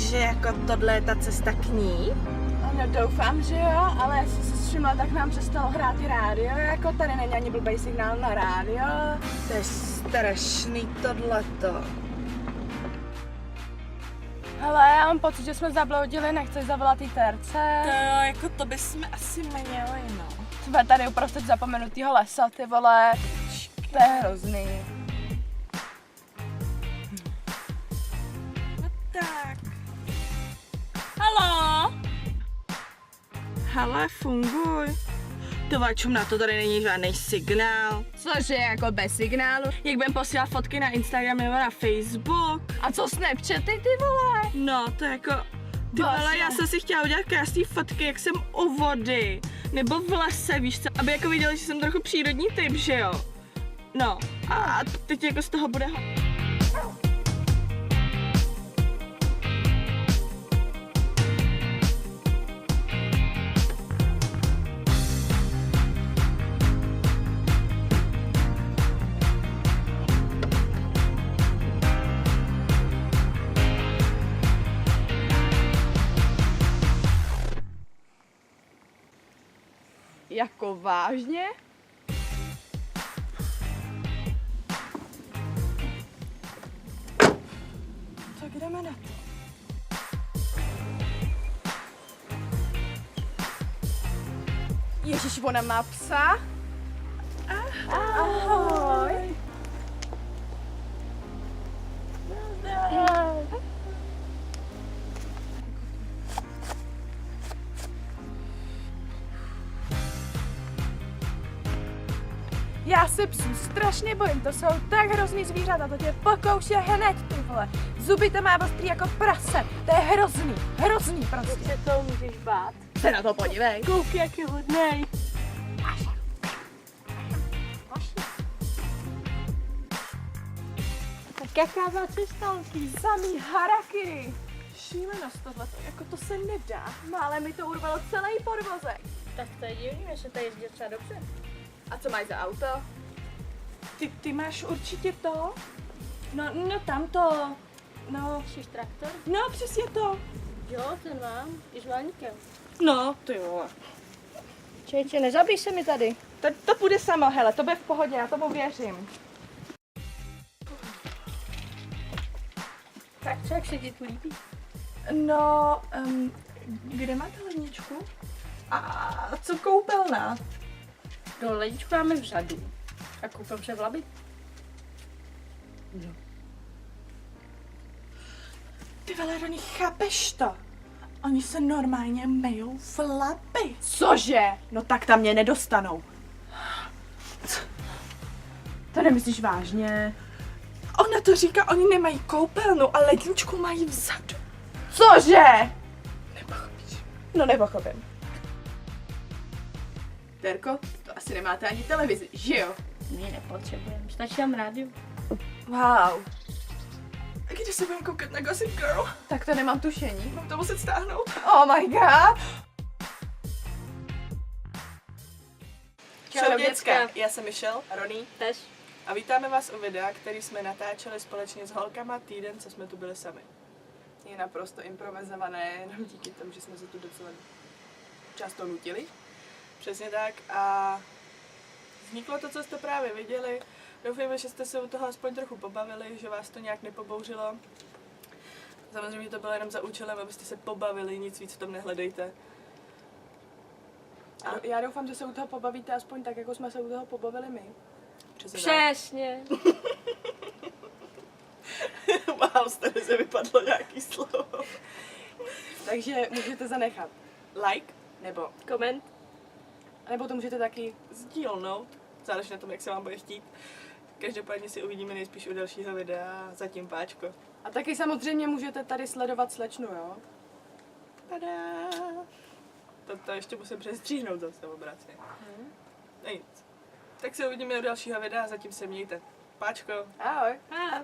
že jako tohle je ta cesta k ní? No doufám, že jo, ale jak jsem se všimla, tak nám přestalo hrát i rádio, jako tady není ani blbej signál na rádio. To je strašný tohleto. Hele, já mám pocit, že jsme zabloudili, nechceš zavolat jí terce? To jo, jako to bychom asi měli, no. Jsme tady uprostřed zapomenutýho lesa, ty vole. To je hrozný. No tak. Haló? Hele, funguj. Tovačům na to tady není žádný signál. Cože, jako bez signálu? Jak budem posílat fotky na Instagram nebo na Facebook? A co Snapchaty, ty vole? No, to jako... Ty vole, já jsem si chtěla udělat krásný fotky, jak jsem u vody. Nebo v lese, víš co? Aby jako viděli, že jsem trochu přírodní typ, že jo? No, a teď jako z toho bude... Jako vážně? Tak jdeme na to. Ježiš, ona má psa? Ahoj. Já se psů strašně bojím, to jsou tak hrozný zvířata, to tě pokouše hned, ty vole. Zuby to má ostrý jako prase, to je hrozný prostě. Se to můžeš bát. Se na to podívej. Kouk, jak je hodnej. Tak jaká byla cesta, Olky? Samý harakiri. Šílenost tohleto, jako to se nedá. Málem mi to urvalo celý podvozek. Tak to je divný, že se tady jezdí třeba dobře. A co máš za auto? Ty máš určitě to? No tamto. No, Jsi traktor? no přesně to. Jo, ten mám. I s válníkem. No, ty jo. Čejče, nezabij se mi tady. To půjde samo, hele, to bude v pohodě, já tomu věřím. Tak co, jak se ti tu líbí? No, kde máte ledničku? A co koupelna? Do ledničku máme vzadu. A koupím se v Labi. No. Ty vole, Roni, chápeš to? Oni se normálně mejou v Labi. Cože? No tak tam mě nedostanou. To nemyslíš vážně? Ona to říká, oni nemají koupelnu a ledničku mají vzadu. Cože? Nepochopíš. No nepochopím. Terko, to asi nemáte ani televizi, že jo? My nepotřebujeme, stačí nám rádio. Wow. A kde se budeme koukat na Gossip Girl? Tak to nemám tušení. Mám to muset stáhnout. Oh my god. Čau děcka, já jsem Michelle a Roni Tež. a vítáme vás u videa, který jsme natáčeli společně s holkama týden, co jsme tu byli sami. Je naprosto improvizované, jenom díky tomu, že jsme se tu docela často nutili. Přesně tak a vzniklo to, co jste právě viděli. Doufujeme, že jste se u toho aspoň trochu pobavili, že vás to nějak nepobouřilo. Samozřejmě to bylo jenom za účelem, abyste se pobavili, nic víc v tom nehledejte. A já doufám, že se u toho pobavíte aspoň tak, jako jsme se u toho pobavili my. Přesně tak. Přesně. Wow, z tady se vypadlo nějaký slovo. Takže můžete zanechat. Like Nebo, Koment. nebo to můžete taky. sdílnout, záleží na tom, jak se vám bude chtít. Každopádně si uvidíme nejspíš u dalšího videa, zatím páčko. A taky samozřejmě můžete tady sledovat slečnu, jo? Tada! To ještě musím přestříhnout zase obráceně. Nic. Tak se uvidíme u dalšího videa, zatím se mějte. Páčko! Ahoj. A.